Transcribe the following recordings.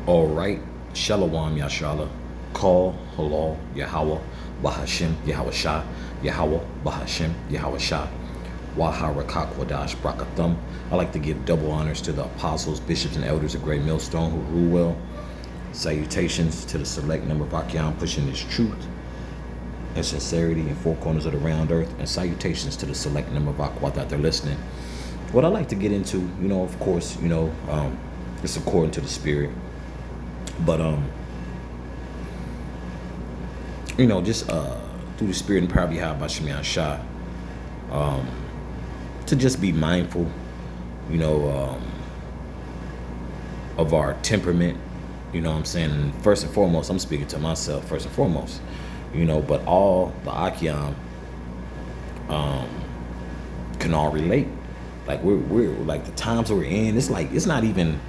All right, Shalom Yashala, Call Halal Yahweh Bahashim Yahweh Shah Yahweh Bahashim Yahweh Shah Waharakak Wadash Brakathum. I like to give double honors to the apostles, bishops, and elders of Great Millstone who rule well. Salutations to the select number of Akyam pushing this truth and sincerity in four corners of the round earth, and salutations to the select number of Akwat that they're listening. What I like to get into, of course, it's according to the spirit. But just through the spirit and power of Yahweh Shemiah Shah, to just be mindful, of our temperament. You know what I'm saying? And first and foremost, I'm speaking to myself first and foremost. But all the Akyam can all relate. Like we're like the times we're in. It's like it's not even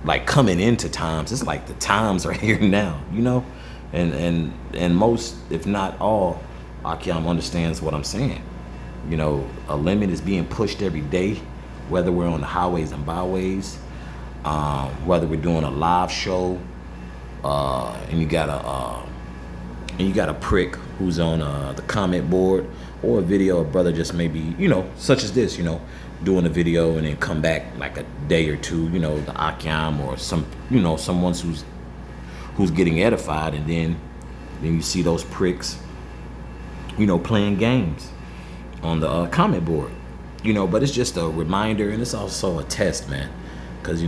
like coming into times. It's like the times are here now, and most, if not all, Akyam understands what I'm saying. A limit is being pushed every day, whether we're on the highways and byways, whether we're doing a live show, and you got a prick who's on the comment board, or a video, a brother just maybe, such as this, doing a video and then come back like a day or two, the Akyam or someone who's getting edified, and then you see those pricks, playing games on the comment board, but it's just a reminder, and it's also a test, man, because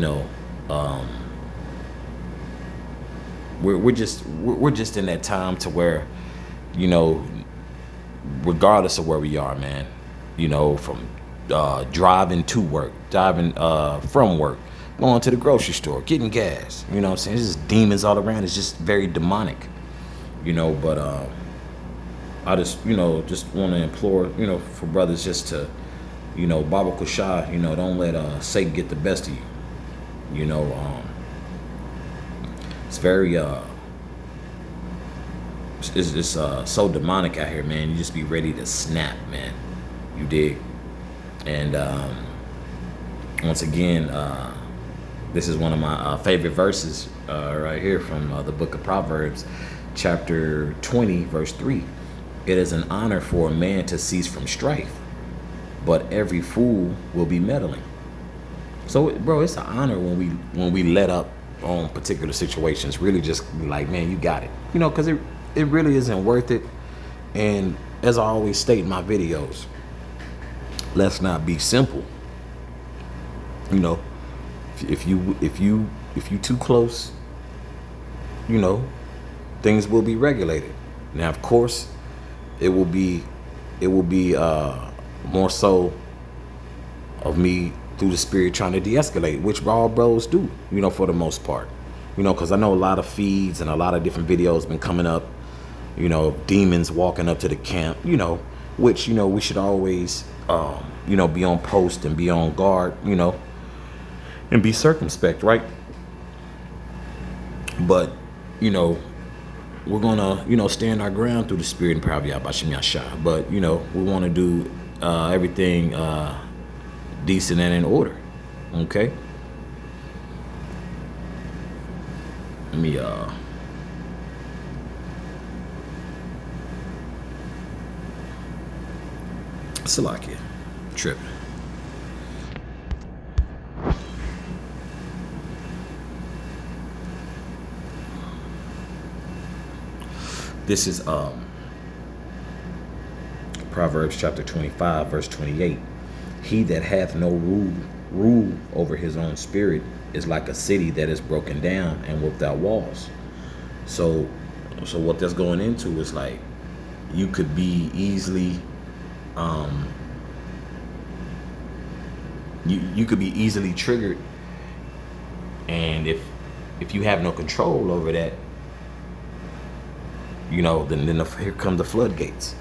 we're just in that time to where, regardless of where we are, man, from driving to work, driving from work, going to the grocery store, getting gas, what I'm saying? It's just demons all around. It's just very demonic, but I just want to implore, for brothers just to, Baba Kushah, don't let Satan get the best of you. It's very it's so demonic out here, man. You just be ready to snap, man. You dig? And once again, this is one of my favorite verses right here from the book of Proverbs, chapter 20, verse 3. It is an honor for a man to cease from strife, but every fool will be meddling. So, bro, it's an honor when we let up on particular situations. Really just be like, man, you got it. Because it really isn't worth it. And as I always state in my videos, let's not be simple. If you too close, things will be regulated. Now, of course, it will be more so of me through the spirit trying to de-escalate, which all bros do, for the most part. Because I know a lot of feeds and a lot of different videos been coming up, demons walking up to the camp, which, we should always, be on post and be on guard, and be circumspect, right? But, we're gonna, stand our ground through the spirit and power of Yahweh Shemiah Shah. But, we want to do everything decent and in order. Okay? Let me Salakia. Tripping. This is Proverbs chapter 25, verse 28. He that hath no rule over his own spirit is like a city that is broken down and without walls. So what that's going into is like, you could be easily you could be easily triggered, and if you have no control over that, then here come the floodgates.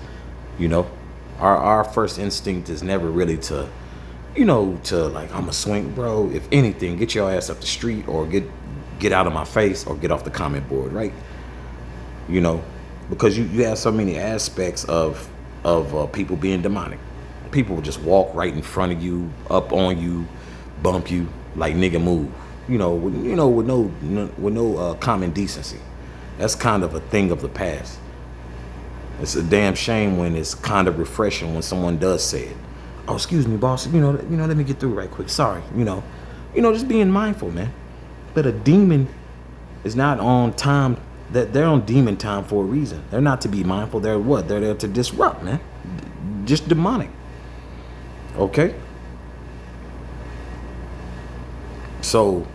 Our first instinct is never really to like, I'm a swing, bro. If anything, get your ass up the street, or get out of my face, or get off the comment board, right? Because you have so many aspects of people being demonic. People will just walk right in front of you, up on you, bump you, like, nigga, move. with no common decency. That's kind of a thing of the past. It's a damn shame when it's kind of refreshing when someone does say it. Oh, excuse me, boss. Let me get through right quick. Sorry. Just being mindful, man. But a demon is not on time. That they're on demon time for a reason. They're not to be mindful. They're what? They're there to disrupt, man. Just demonic. Okay. So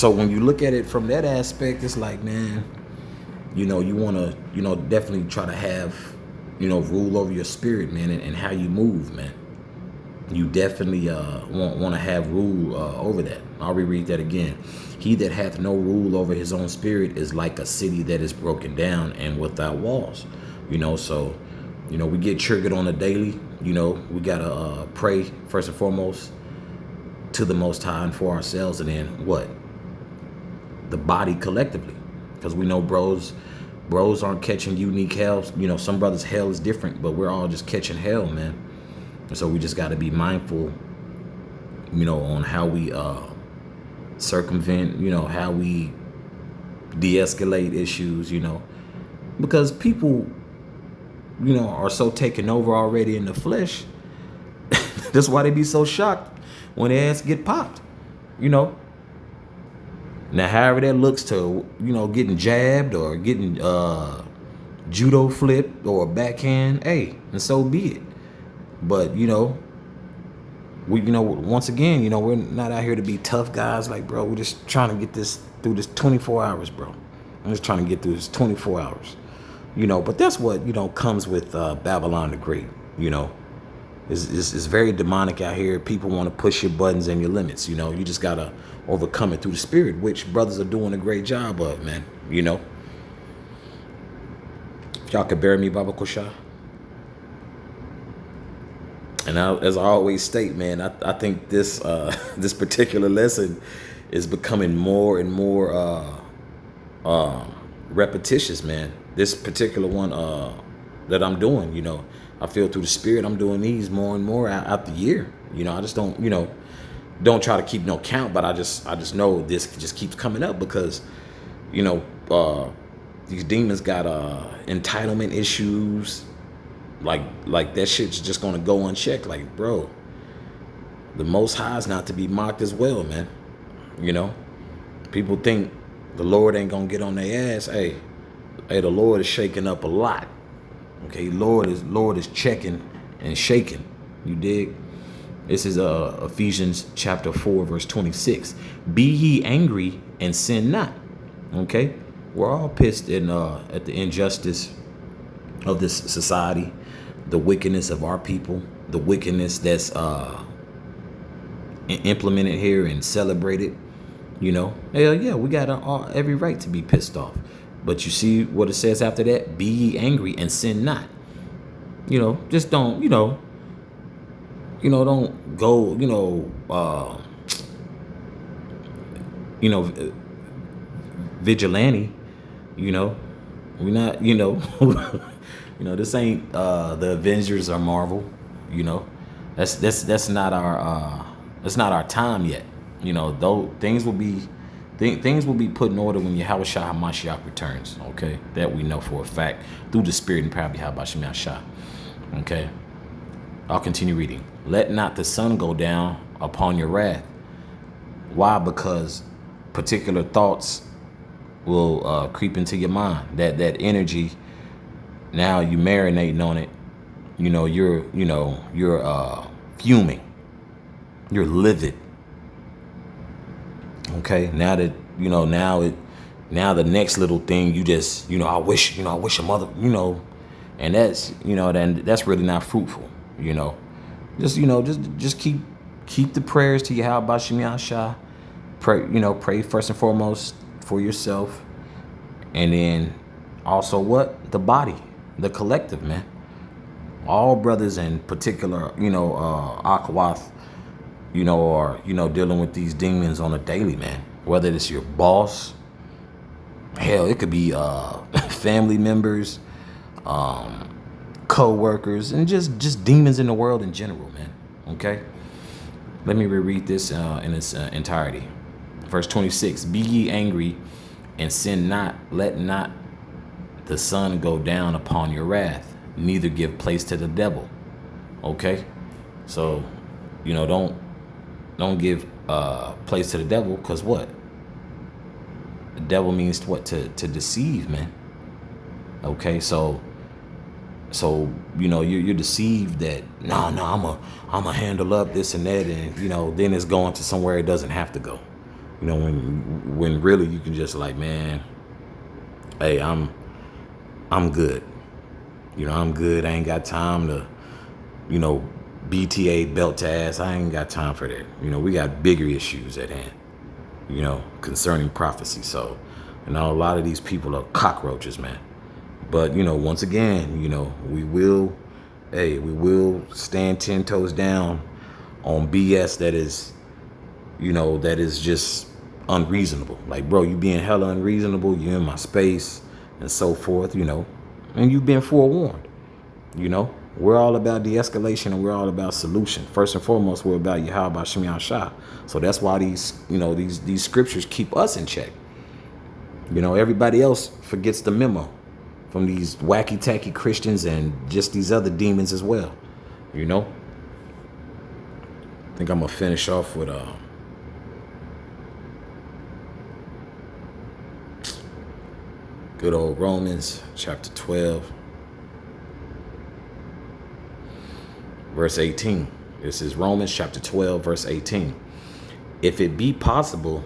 when you look at it from that aspect, it's like, man, you want to, definitely try to have, rule over your spirit, man, and how you move, man. You definitely want to have rule over that. I'll reread that again. He that hath no rule over his own spirit is like a city that is broken down and without walls. So, we get triggered on a daily. We got to pray first and foremost to the Most High and for ourselves, and then what? The body collectively. Because we know bros aren't catching unique hell. Some brothers' hell is different, but we're all just catching hell, man. And so we just got to be mindful, on how we circumvent, how we de-escalate issues, because people, are so taken over already in the flesh. That's why they be so shocked when their ass get popped, Now, however that looks to, getting jabbed or getting judo flipped or backhand, hey, and so be it. But, we, once again, we're not out here to be tough guys. Like, bro, we're just trying to get this through this 24 hours, bro. I'm just trying to get through this 24 hours, but that's what, comes with Babylon the Great, It's very demonic out here. People want to push your buttons and your limits, You just got to overcome it through the spirit, which brothers are doing a great job of, man, If y'all could bear me, Baba Kusha. And as I always state, man, I think this this particular lesson is becoming more and more repetitious, man. This particular one that I'm doing, I feel through the spirit I'm doing these more and more out the year. I just don't, don't try to keep no count, but I just know this just keeps coming up because, these demons got entitlement issues. Like that shit's just gonna go unchecked. Like, bro, the Most High is not to be mocked as well, man. People think the Lord ain't gonna get on their ass. Hey, the Lord is shaking up a lot. Okay, Lord is checking and shaking. You dig? This is Ephesians chapter 4, verse 26. Be ye angry and sin not. Okay, we're all pissed at the injustice of this society, the wickedness of our people, the wickedness that's implemented here and celebrated. Hell yeah, we got every right to be pissed off. But you see what it says after that? Be ye angry and sin not. Just don't, don't go, vigilante, we're not, this ain't the Avengers or Marvel, that's not our time yet. Though things will be put in order when Yahweh Shah HaMashiach returns. Okay, that we know for a fact through the Spirit and power of Yahweh Shah. Okay, I'll continue reading. Let not the sun go down upon your wrath. Why? Because particular thoughts will creep into your mind. That energy. Now you marinating on it. You're fuming. You're livid. Okay. Now that now the next little thing you just I wish a mother and that's then that's really not fruitful. Just keep the prayers to Yahweh Bashim Yahshua. Pray first and foremost for yourself, and then also the body, the collective, man. All brothers in particular, Akwath, are dealing with these demons on a daily, man. Whether it's your boss, hell, it could be family members, co-workers, and just demons in the world in general, man. Okay. Let me reread this in its entirety. Verse 26, be ye angry and sin not, let not the sun go down upon your wrath, neither give place to the devil. Okay? So, don't give place to the devil, because what? The devil means what? To deceive, man. Okay, so you're deceived that I'm a handle up this and that, and then it's going to somewhere it doesn't have to go. When really you can just like, man, hey, I'm good. I'm good. I ain't got time to, BTA belt to ass. I ain't got time for that. We got bigger issues at hand, concerning prophecy. So, a lot of these people are cockroaches, man. But, once again, we will stand 10 toes down on BS that is just unreasonable. Like, bro, you being hella unreasonable. You're in my space and so forth, and you've been forewarned. We're all about de-escalation, and we're all about solution. First and foremost, we're about Yahweh Shem Yahshua. So that's why these scriptures keep us in check. Everybody else forgets the memo from these wacky tacky Christians and just these other demons as well. I think I'm gonna finish off with good old Romans chapter 12. Verse 18. This is Romans chapter 12, verse 18. If it be possible,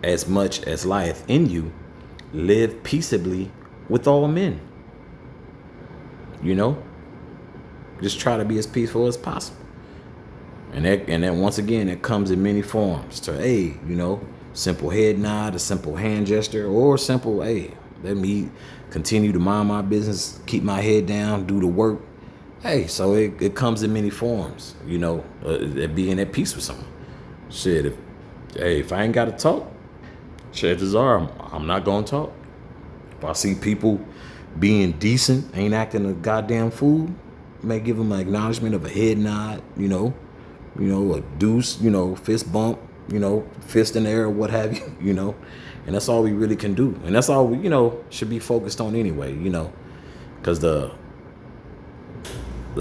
as much as lieth in you, live peaceably with all men. Just try to be as peaceful as possible. And that once again, it comes in many forms. To simple head nod, a simple hand gesture, or simple, hey, let me continue to mind my business, keep my head down, do the work. Hey, so it comes in many forms, being at peace with someone. Shit, if I ain't got to talk, chances are I'm not going to talk. If I see people being decent, ain't acting a goddamn fool, may give them an acknowledgement of a head nod, a deuce, fist bump, fist in the air or what have you, and that's all we really can do. And that's all we, should be focused on anyway, because the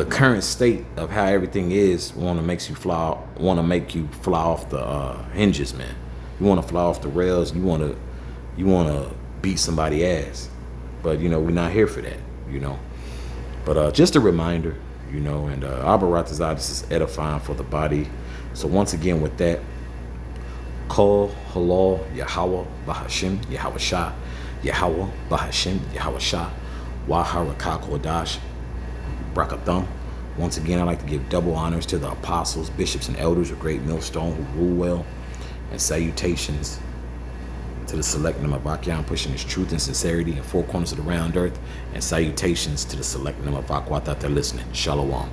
current state of how everything is want to make you fly off the hinges, man. You want to fly off the rails. You want to beat somebody's ass, but we're not here for that, But just a reminder, and Abba Ratazah, this is edifying for the body. So once again, with that, call halal Yahweh Bahashim Yahweh Shah Yahweh Bahashim Yahweh Shah Waharakah Kodash Brakathum. Once again, I'd like to give double honors to the apostles, bishops, and elders of Great Millstone who rule well, and salutations to the select number of Akyam pushing his truth and sincerity in four corners of the round earth, and salutations to the select number of Akwat that they're listening. Shalom.